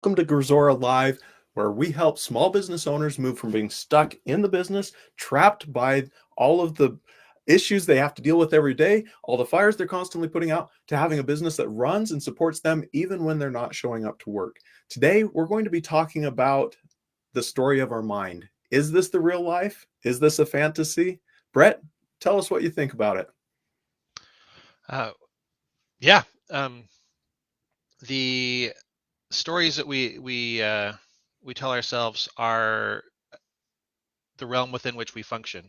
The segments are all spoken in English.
Welcome to Grisora Live, where we help small business owners move from being stuck in the business, trapped by all of the issues they have to deal with every day, all the fires they're constantly putting out, to having a business that runs and supports them even when they're not showing up to work. Today, we're going to be talking about the story of our mind. Is this the real life? Is this a fantasy? Brett, tell us what you think about it. Uh, yeah, um, the stories that we tell ourselves are the realm within which we function.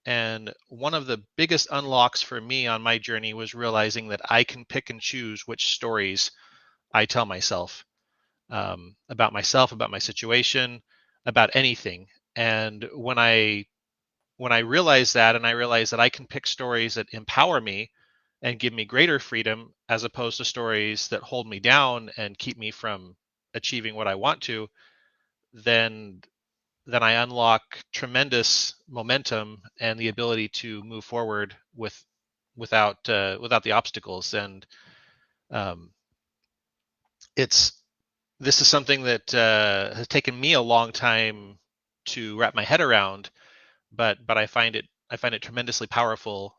And one of the biggest unlocks for me on my journey was realizing that I can pick and choose which stories I tell myself, about my situation, about anything. And when I realized that, and I realized that I can pick stories that empower me and give me greater freedom as opposed to stories that hold me down and keep me from achieving what I want to, then then I unlock tremendous momentum and the ability to move forward without the obstacles. And um, it's this is something that has taken me a long time to wrap my head around, but I find it tremendously powerful,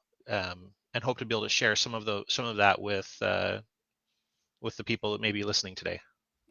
and hope to be able to share some of that with the people that may be listening today.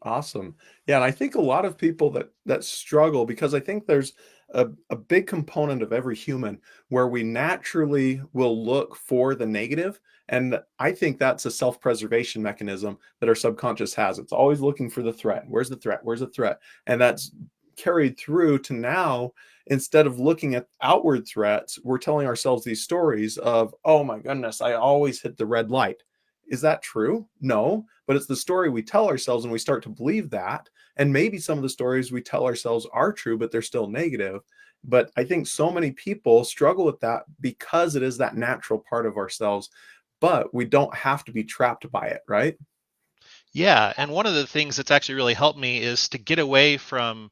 Awesome. Yeah, and I think a lot of people that struggle because I think there's a big component of every human where we naturally will look for the negative. And I think that's a self-preservation mechanism that our subconscious has. It's always looking for the threat. Where's the threat? Where's the threat? And that's carried through to now, instead of looking at outward threats, we're telling ourselves these stories of, oh my goodness, I always hit the red light. Is that true? No, but it's the story we tell ourselves and we start to believe that. And maybe some of the stories we tell ourselves are true, but they're still negative. But I think so many people struggle with that because it is that natural part of ourselves, but we don't have to be trapped by it, right? Yeah, and one of the things that's actually really helped me is to get away from,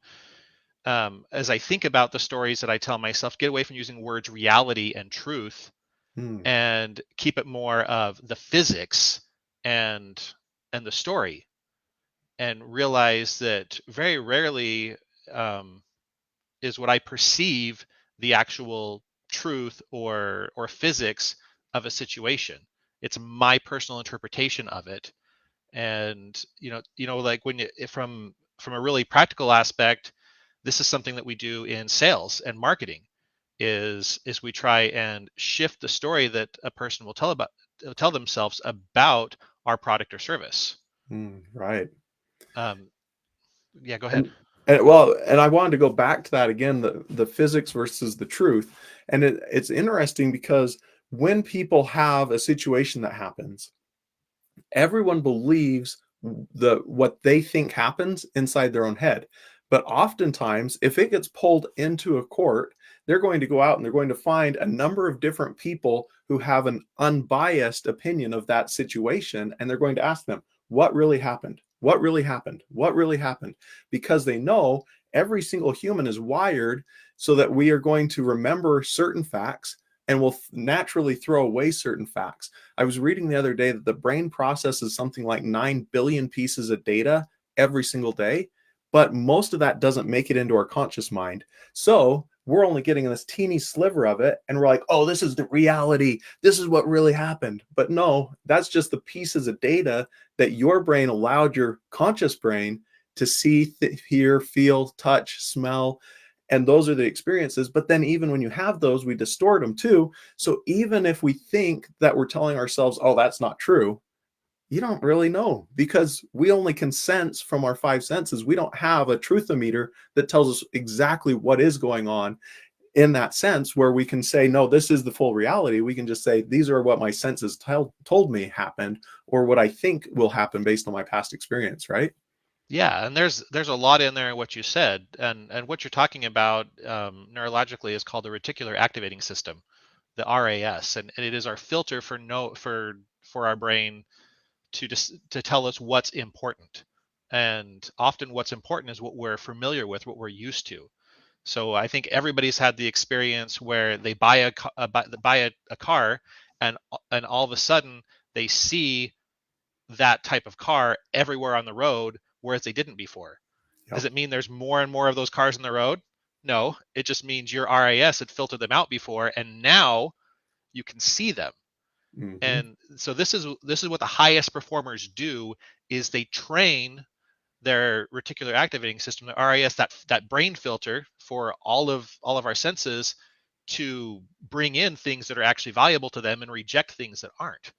as I think about the stories that I tell myself, get away from using words reality and truth, Hmm. and keep it more of the physics and and the story, and realize that very rarely um, is what I perceive the actual truth or physics of a situation. It's my personal interpretation of it. And like when you, from a really practical aspect, this is something that we do in sales and marketing, is we try and shift the story that a person will tell themselves about our product or service. Hmm. Right. um, yeah, go ahead. And and I wanted to go back to that again, the physics versus the truth. And it's interesting because when people have a situation that happens, everyone believes what they think happens inside their own head. But oftentimes, if it gets pulled into a court, they're going to go out and they're going to find a number of different people who have an unbiased opinion of that situation, and they're going to ask them, what really happened? What really happened? What really happened? Because they know every single human is wired so that we are going to remember certain facts and will naturally throw away certain facts. I was reading the other day that the brain processes something like 9 billion pieces of data every single day, but most of that doesn't make it into our conscious mind. So we're only getting this teeny sliver of it, and we're like, oh, this is the reality. This is what really happened. But no, that's just the pieces of data that your brain allowed your conscious brain to see, hear, feel, touch, smell, and those are the experiences. But then even when you have those, we distort them too. So even if we think that we're telling ourselves, oh, that's not true, you don't really know because we only can sense from our five senses. We don't have a truthometer that tells us exactly what is going on in that sense where we can say, no, this is the full reality. We can just say, these are what my senses told me happened, or what I think will happen based on my past experience, right? Yeah, and there's a lot in there in what you said, and what you're talking about, neurologically, is called the reticular activating system, the RAS, and it is our filter for no for our brain to tell us what's important. And often what's important is what we're familiar with, what we're used to. So I think everybody's had the experience where they buy a car, and all of a sudden they see that type of car everywhere on the road, whereas they didn't before. Does Yep. it mean there's more and more of those cars on the road? No, it just means your RAS had filtered them out before, and now you can see them. Hmm. And so this is what the highest performers do, is they train their reticular activating system, the RAS, that brain filter for all of our senses, to bring in things that are actually valuable to them and reject things that aren't.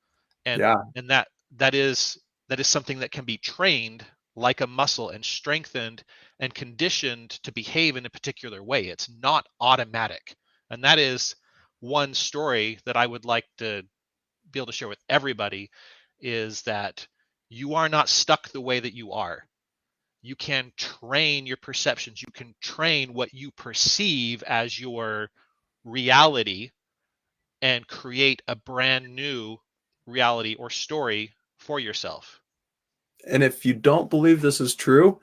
and Yeah. and that is something that can be trained like a muscle and strengthened and conditioned to behave in a particular way. It's not automatic. And that is one story that I would like to be able to share with everybody, is that you are not stuck the way that you are. You can train your perceptions. You can train what you perceive as your reality and create a brand new reality or story for yourself. And if you don't believe this is true,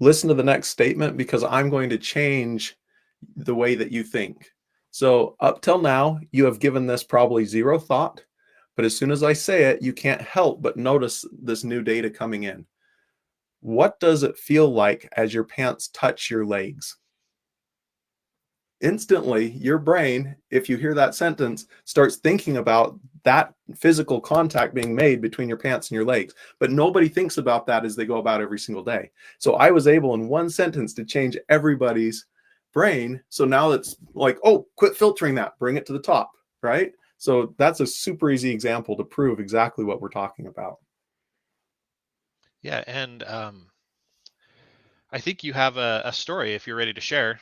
listen to the next statement because I'm going to change the way that you think. So, up till now, you have given this probably zero thought, but as soon as I say it, you can't help but notice this new data coming in. What does it feel like as your pants touch your legs? Instantly, your brain, if you hear that sentence, starts thinking about that physical contact being made between your pants and your legs. But nobody thinks about that as they go about every single day. So I was able in one sentence to change everybody's brain. So now it's like, oh, quit filtering that, bring it to the top, right? So that's a super easy example to prove exactly what we're talking about. Yeah, and I think you have a story if you're ready to share,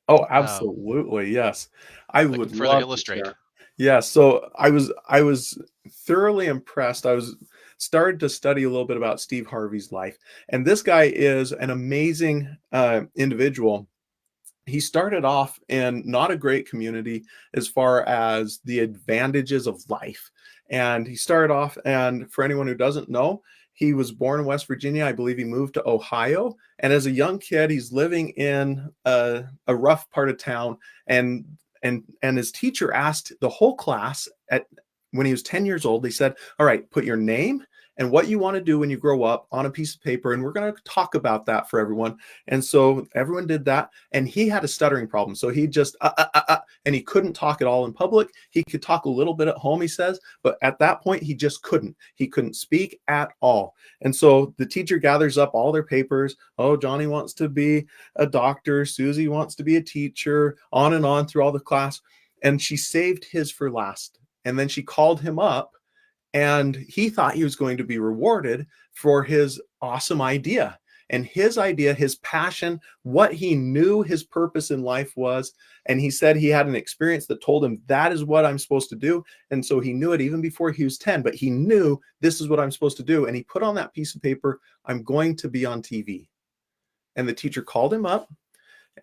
Oh, um, absolutely. Yes. I that would can further love to illustrate. share. Yeah, so I was thoroughly impressed. I was started to study a little bit about Steve Harvey's life. And this guy is an amazing individual. He started off in not a great community as far as the advantages of life. And he started off, and for anyone who doesn't know, he was born in West Virginia. I believe he moved to Ohio. And as a young kid, he's living in a rough part of town. And his teacher asked the whole class at when he was 10 years old, they said, all right, put your name and what you want to do when you grow up on a piece of paper. And we're going to talk about that for everyone. And so everyone did that, and he had a stuttering problem. So he just and he couldn't talk at all in public. He could talk a little bit at home, he says, but at that point he just couldn't. He couldn't speak at all. And so the teacher gathers up all their papers. Oh, Johnny wants to be a doctor. Susie wants to be a teacher. On and on through all the class, and she saved his for last. And then she called him up, and he thought he was going to be rewarded for his awesome idea. And his idea, his passion, what he knew his purpose in life was. And he said he had an experience that told him that is what I'm supposed to do. And so he knew it even before he was 10, but he knew this is what I'm supposed to do. And he put on that piece of paper, I'm going to be on TV. And the teacher called him up,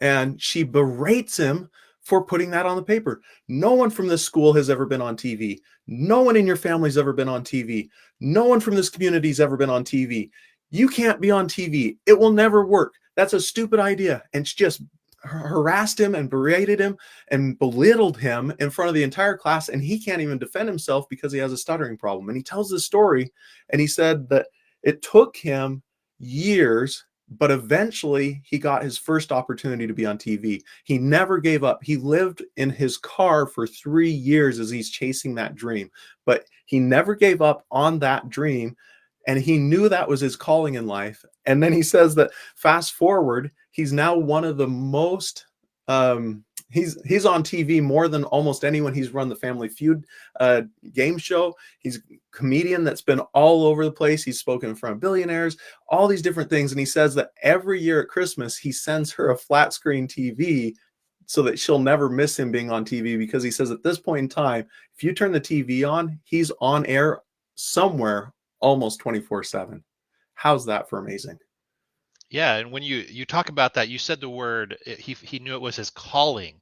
and she berates him for putting that on the paper. No one from this school has ever been on TV. No one in your family's ever been on TV. No one from this community's ever been on TV. You can't be on TV. It will never work. That's a stupid idea. And she just harassed him and berated him and belittled him in front of the entire class. And he can't even defend himself because he has a stuttering problem. And he tells this story, and he said that it took him years, but eventually he got his first opportunity to be on TV. He never gave up. He lived in his car for 3 years as he's chasing that dream, but he never gave up on that dream. And he knew that was his calling in life. And then he says that fast forward, he's now one of the most he's on TV more than almost anyone. He's run the Family Feud game show. He's a comedian that's been all over the place. He's spoken in front of billionaires, all these different things. And he says that every year at Christmas, he sends her a flat screen TV so that she'll never miss him being on TV, because he says at this point in time, if you turn the TV on, he's on air somewhere almost 24/7. How's that for amazing? Yeah, and when you talk about that, you said the word, he knew it was his calling.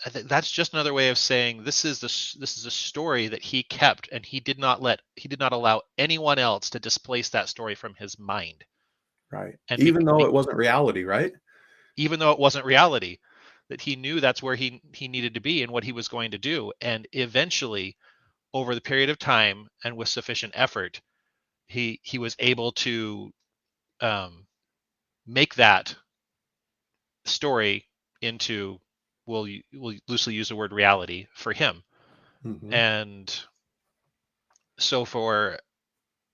I think that's just another way of saying this is a story that he kept, and he did not allow anyone else to displace that story from his mind. Right. And Even though it wasn't reality, right? even though it wasn't reality, that he knew that's where he needed to be and what he was going to do. And eventually, over the period of time and with sufficient effort, he was able to make that story into, we'll loosely use the word reality for him. Hmm. And so for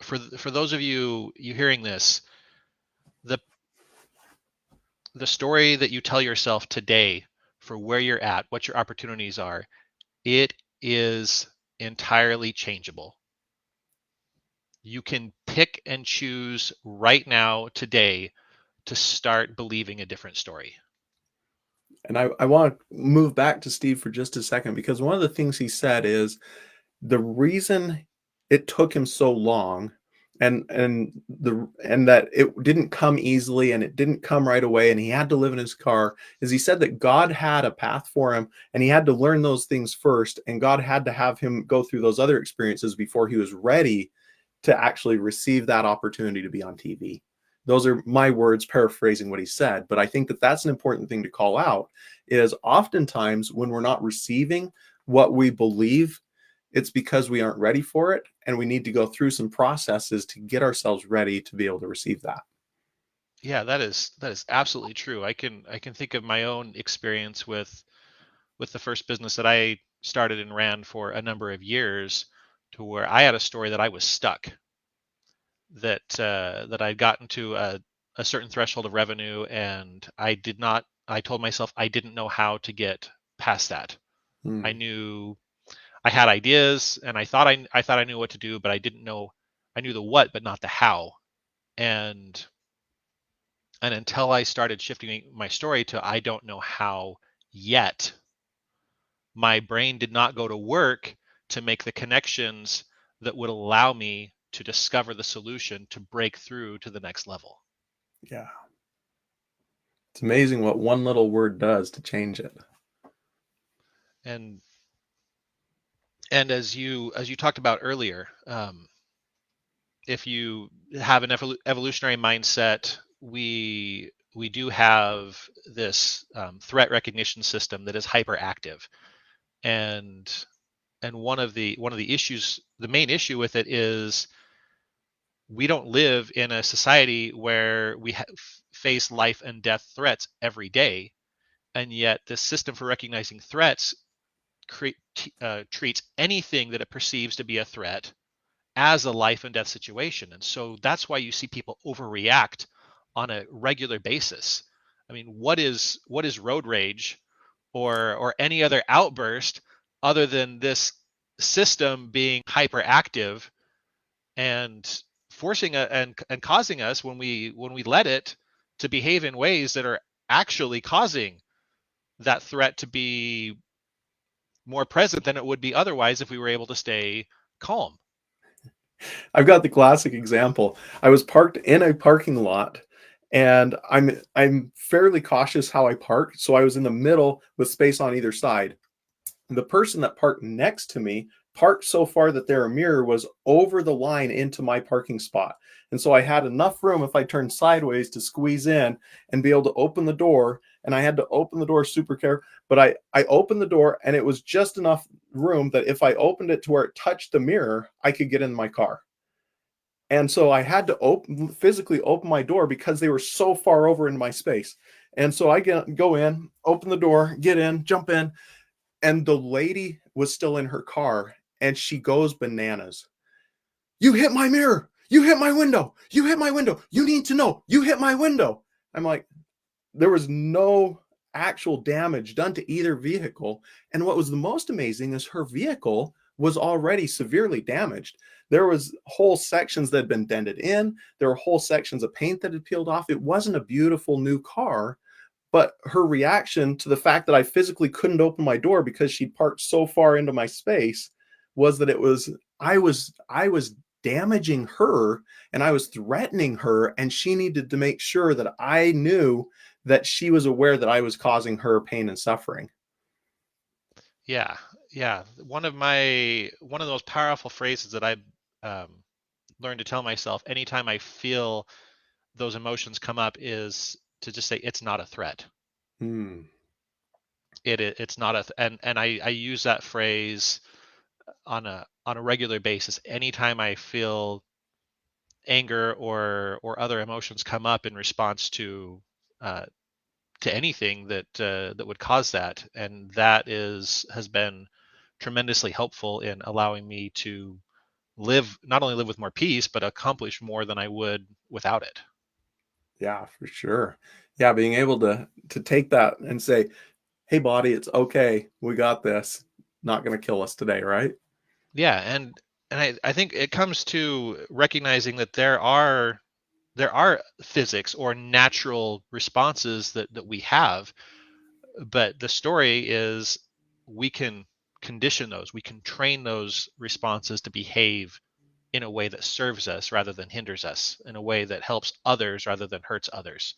those of you hearing this, the the story that you tell yourself today for where you're at, what your opportunities are, it is entirely changeable. You can pick and choose right now today to start believing a different story. And I want to move back to Steve for just a second, because one of the things he said is the reason it took him so long, and that it didn't come easily and it didn't come right away and he had to live in his car, is he said that God had a path for him and he had to learn those things first, and God had to have him go through those other experiences before he was ready to actually receive that opportunity to be on TV. Those are my words paraphrasing what he said, but I think that that's an important thing to call out, is oftentimes when we're not receiving what we believe, it's because we aren't ready for it, and we need to go through some processes to get ourselves ready to be able to receive that. Yeah, that is absolutely true. I can think of my own experience with the first business that I started and ran for a number of years, to where I had a story that I was stuck, that I'd gotten to a certain threshold of revenue, and I told myself I didn't know how to get past that. I Hmm. knew I had ideas, and I thought I knew what to do, but I didn't know. I knew the what, but not the how. And and until I started shifting my story to I don't know how yet, my brain did not go to work to make the connections that would allow me to discover the solution to break through to the next level. Yeah. It's amazing what one little word does to change it. And as you talked about earlier, if you have an evolutionary mindset, we do have this threat recognition system that is hyperactive, and one of the issues, the main issue with it is we don't live in a society where we face life and death threats every day, and yet this system for recognizing threats treats anything that it perceives to be a threat as a life and death situation. And so that's why you see people overreact on a regular basis. I mean, what is road rage or any other outburst other than this system being hyperactive and forcing and causing us, when we let it, to behave in ways that are actually causing that threat to be more present than it would be otherwise if we were able to stay calm. I've got the classic example. I was parked in a parking lot, and I'm fairly cautious how I park, so I was in the middle with space on either side. The person that parked next to me parked so far that their mirror was over the line into my parking spot. And so I had enough room if I turned sideways to squeeze in and be able to open the door. And I had to open the door super careful, but I opened the door and it was just enough room that if I opened it to where it touched the mirror, I could get in my car. And so I had to physically open my door because they were so far over into my space. And so go in, open the door, get in, jump in, and the lady was still in her car, and she goes bananas. You hit my mirror. You hit my window. You hit my window. You need to know. You hit my window. I'm like, there was no actual damage done to either vehicle. And what was the most amazing is her vehicle was already severely damaged. There was whole sections that had been dented in. There were whole sections of paint that had peeled off. It wasn't a beautiful new car, but her reaction to the fact that I physically couldn't open my door because she parked so far into my space was that I was damaging her, and I was threatening her, and she needed to make sure that I knew that she was aware that I was causing her pain and suffering. Yeah, yeah. One of those powerful phrases that I um, learned to tell myself anytime I feel those emotions come up is to just say it's not a threat. Hmm. It's not and I use that phrase on a regular basis anytime I feel anger or other emotions come up in response uh, to anything that would cause that, and that is has been tremendously helpful in allowing me to live not only live with more peace but accomplish more than I would without it. Yeah, for sure. Yeah, being able to take that and say, "Hey, body, it's okay. We got this. Not gonna kill us today," right? Yeah, and I think it comes to recognizing that there are physics or natural responses that we have, but the story is we can condition those, we can train those responses to behave in a way that serves us rather than hinders us, in a way that helps others rather than hurts others.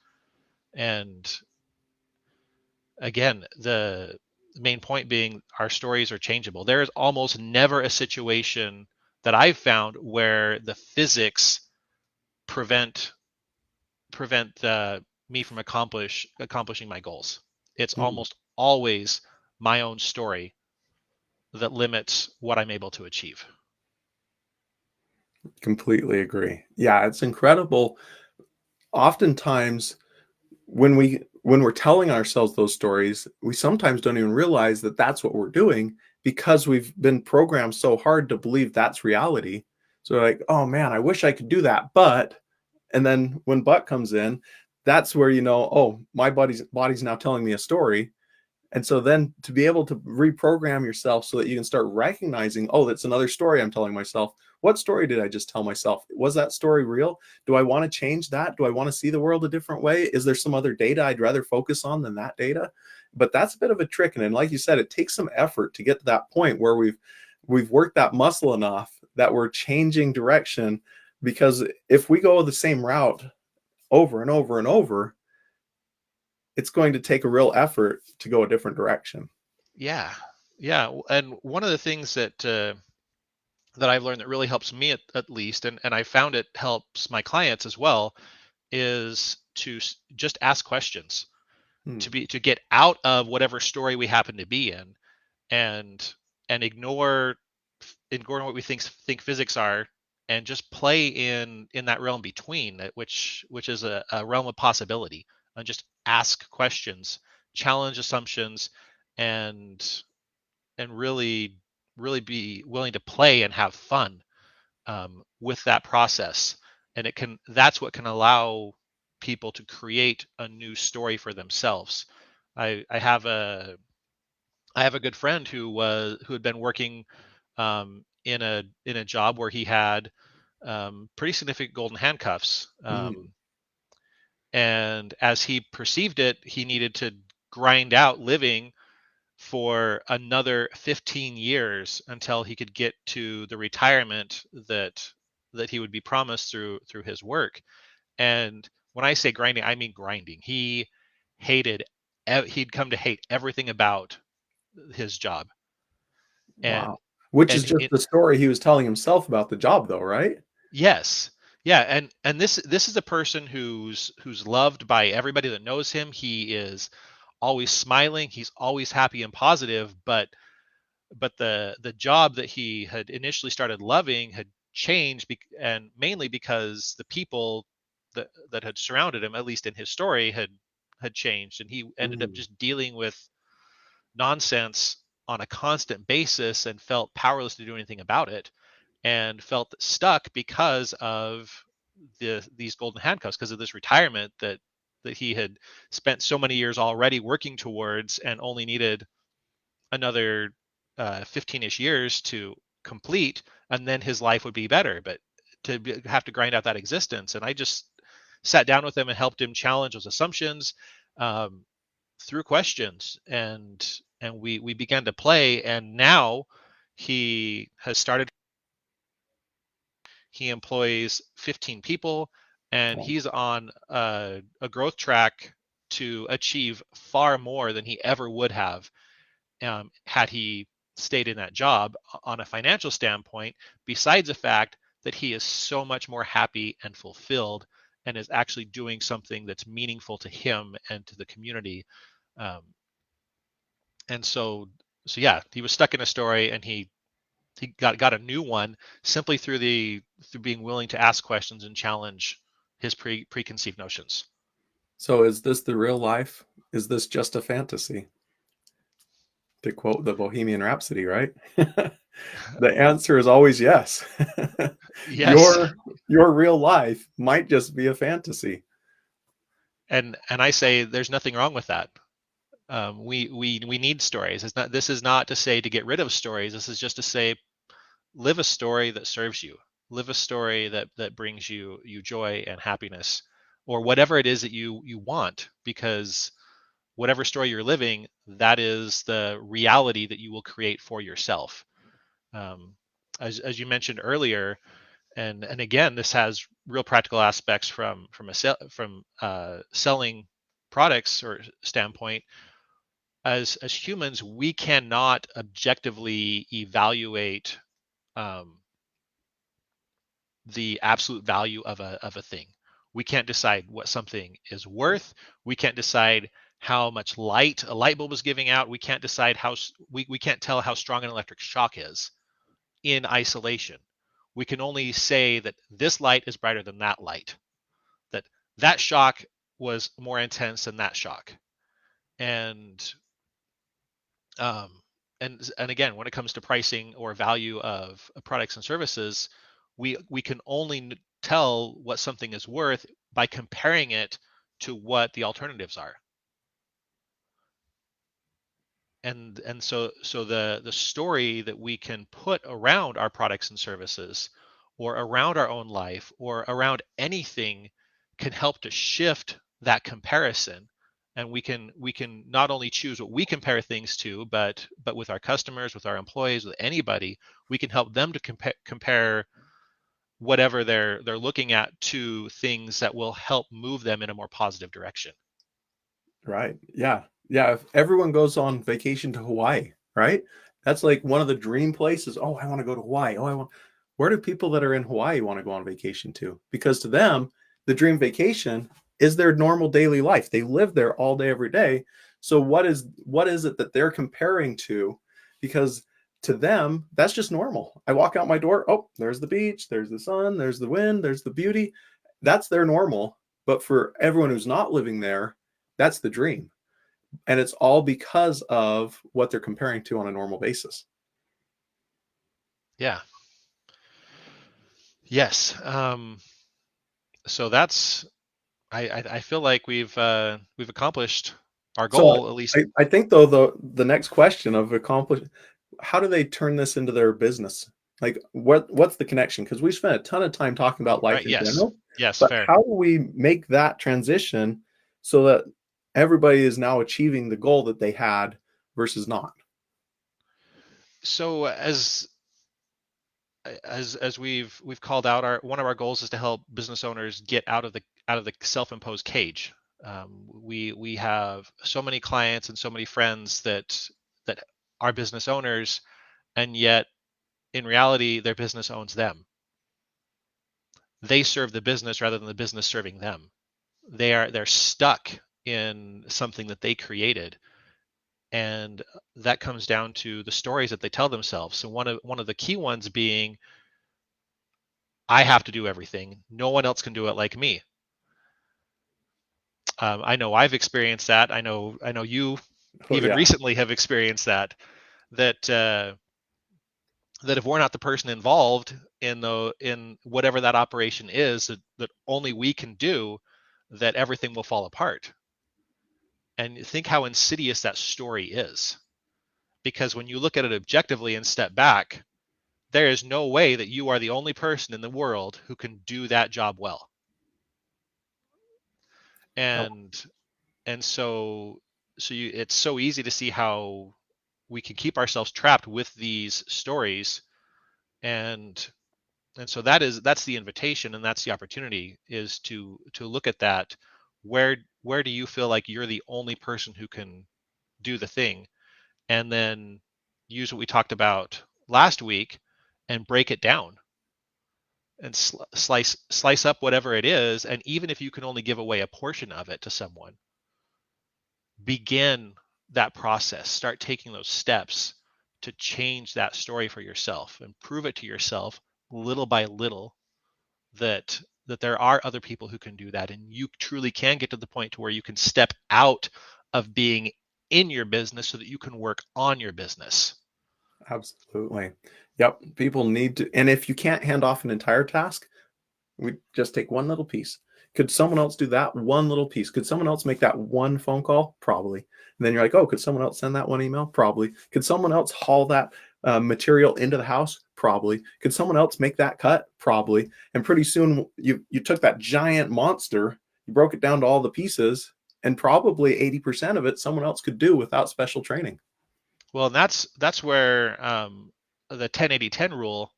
And again, the main point being our stories are changeable. There is almost never a situation that I've found where the physics prevent me from accomplishing my goals. It's Mm, almost always my own story that limits what I'm able to achieve. completely agree. Yeah, it's incredible. Oftentimes, when we're telling ourselves those stories, we sometimes don't even realize that that's what we're doing because we've been programmed so hard to believe that's reality. So we're like, "Oh man, I wish I could do that, but," and then when "but" comes in, that's where you know, "Oh, my body's now telling me a story." And so then to be able to reprogram yourself so that you can start recognizing, oh, that's another story I'm telling myself. What story did I just tell myself? Was that story real? Do I want to change that? Do I want to see the world a different way? Is there some other data I'd rather focus on than that data? But that's a bit of a trick. And then, like you said, it takes some effort to get to that point where we've worked that muscle enough that we're changing direction. Because if we go the same route over and over and over, it's going to take a real effort to go a different direction. Yeah, yeah. And one of the things that I've learned that really helps me at least, and I found it helps my clients as well, is to just ask questions, Hmm. to get out of whatever story we happen to be in, and ignore what we think physics are, and just play in that realm between which is a realm of possibility, and just ask questions, challenge assumptions, and really be willing to play and have fun with that process. And that's what can allow people to create a new story for themselves. I have a good friend who had been working in a job where he had pretty significant golden handcuffs, Mm. and as he perceived it, he needed to grind out living for another 15 years until he could get to the retirement that he would be promised through his work. And when I say grinding, I mean grinding. Hated he'd come to hate everything about his job. and Wow. Which is and just it the story he was telling himself about the job though, right? Yes. Yeah, and this is a person who's loved by everybody that knows him. He is always smiling, he's always happy and positive, but the job that he had initially started loving had changed, and mainly because the people that had surrounded him, at least in his story, had changed, and he ended up Mm, just dealing with nonsense on a constant basis and felt powerless to do anything about it, and felt stuck because of these golden handcuffs, because of this retirement that he had spent so many years already working towards, and only needed another 15ish years to complete, and then his life would be better. But have to grind out that existence, and I just sat down with him and helped him challenge those assumptions, um, through questions, and we began to play, and now he has started he employs 15 people, and wow. he's on a growth track to achieve far more than he ever would have, had he stayed in that job on a financial standpoint, besides the fact that he is so much more happy and fulfilled, and is actually doing something that's meaningful to him and to the community. Um, and so yeah, he was stuck in a story, and he got a new one simply through being willing to ask questions and challenge his preconceived notions. So is this the real life? Is this just a fantasy? To quote the Bohemian Rhapsody, right? The answer is always yes. Yes, Your real life might just be a fantasy. and I say there's nothing wrong with that. We need stories. It's not. This is not to say to get rid of stories. This is just to say live a story that serves you. Live a story that brings you joy and happiness, or whatever it is that you want. Because whatever story you're living, that is the reality that you will create for yourself. Um, as you mentioned earlier, and again, this has real practical aspects from selling products or standpoint. As humans, we cannot objectively evaluate um, the absolute value of a thing. We can't decide what something is worth. We can't decide how much light a light bulb is giving out. We can't decide we can't tell how strong an electric shock is in isolation. We can only say that this light is brighter than that light, that that shock was more intense than that shock. And um, and again, when it comes to pricing or value of products and services, we can only tell what something is worth by comparing it to what the alternatives are. And so the story that we can put around our products and services, or around our own life, or around anything, can help to shift that comparison. And we can not only choose what we compare things to, but with our customers, with our employees, with anybody, we can help them to compare whatever they're looking at to things that will help move them in a more positive direction. Right. Yeah. Yeah. If everyone goes on vacation to Hawaii, right? That's like one of the dream places. Oh, I want to go to Hawaii. Oh, I want. Where do people that are in Hawaii want to go on vacation to? Because to them, the dream vacation is their normal daily life. They live there all day, every day. So what is it that they're comparing to? Because to them, that's just normal. I walk out my door. Oh, there's the beach. There's the sun. There's the wind. There's the beauty. That's their normal. But for everyone who's not living there, that's the dream. And it's all because of what they're comparing to on a normal basis. Yeah. Yes. So that's I feel like we've accomplished our So goal, at least. I think though the next question of accomplish, how do they turn this into their business? Like what's the connection? Because we spent a ton of time talking about life Right. in Yes. general, Yes. but Fair. how do we make that transition so that everybody is now achieving the goal that they had versus not? So as we've called out, our one of our goals is to help business owners get out of the self-imposed cage. We have so many clients and so many friends that are business owners, and yet in reality, their business owns them. They serve the business rather than the business serving them. They're stuck in something that they created, and that comes down to the stories that they tell themselves. So one of the key ones being, I have to do everything. No one else can do it like me. I know I've experienced that. I know you Oh even yeah. recently have experienced that. That if we're not the person involved in whatever that operation is that only we can do, that everything will fall apart. And think how insidious that story is. Because when you look at it objectively and step back, there is no way that you are the only person in the world who can do that job well. Oh, And it's so easy to see how we can keep ourselves trapped with these stories. And and so that's the invitation, and that's the opportunity, is to look at that. Where do you feel like you're the only person who can do the thing, and then use what we talked about last week and break it down and slice up whatever it is. And even if you can only give away a portion of it to someone, begin that process, start taking those steps to change that story for yourself and prove it to yourself little by little that there are other people who can do that, and you truly can get to the point to where you can step out of being in your business so that you can work on your business. Absolutely. Yep. People need to, and if you can't hand off an entire task, we just take one little piece. Could someone else do that one little piece? Could someone else make that one phone call? Probably. And then you're like, oh, could someone else send that one email? Probably. Could someone else haul that material into the house? Probably. Could someone else make that cut? Probably. And pretty soon you took that giant monster, you broke it down to all the pieces, and probably 80% of it someone else could do without special training. Well, and that's where the 10-80-10 rule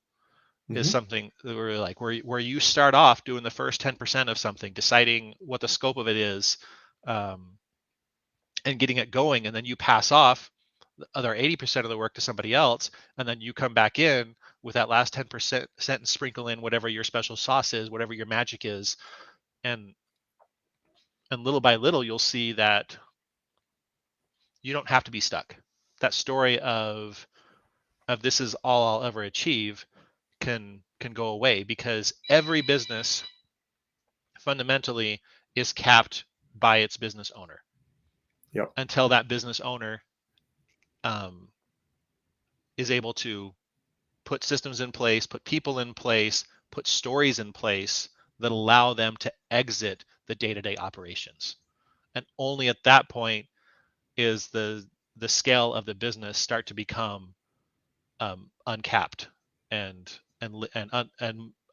is Mm-hmm. something that we're like where you start off doing the first 10% of something, deciding what the scope of it is, um, and getting it going, and then you pass off the other 80% of the work to somebody else, and then you come back in with that last 10% and sprinkle in whatever your special sauce is, whatever your magic is, and little by little you'll see that you don't have to be stuck. That story of this is all I'll ever achieve can go away, because every business fundamentally is capped by its business owner Yep. until that business owner um, is able to put systems in place, put people in place, put stories in place that allow them to exit the day-to-day operations. And only at that point is the scale of the business start to become uncapped and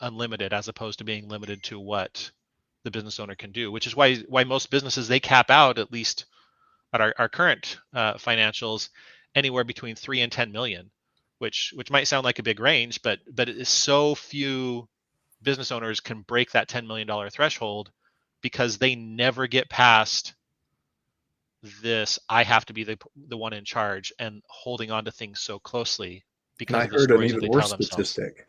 unlimited, as opposed to being limited to what the business owner can do. Which is why most businesses, they cap out, at least at our current financials, anywhere between 3 and 10 million, which might sound like a big range, but it is so few business owners can break that $10 million threshold, because they never get past this I have to be the one in charge, and holding on to things so closely And because I of the heard an stories that even they worse tell themselves. statistic.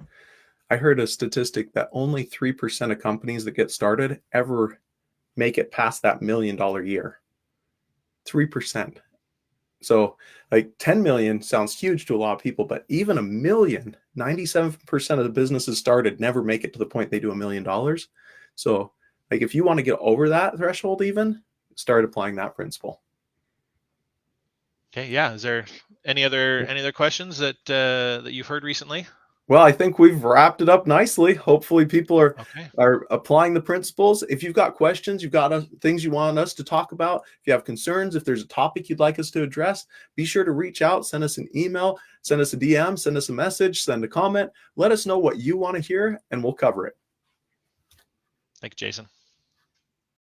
I heard a statistic that only 3% of companies that get started ever make it past that $1 million year. 3%. So, like 10 million sounds huge to a lot of people, but even a million, 97% of the businesses started never make it to the point they do $1 million. So, like if you want to get over that threshold, even start applying that principle. Okay, yeah. Is there any other questions that you've heard recently? Well, I think we've wrapped it up nicely. Hopefully, people Okay. are applying the principles. If you've got questions, you've got things you want us to talk about, if you have concerns, if there's a topic you'd like us to address, be sure to reach out, send us an email, send us a DM, send us a message, send a comment. Let us know what you want to hear, and we'll cover it. Thank you, Jason.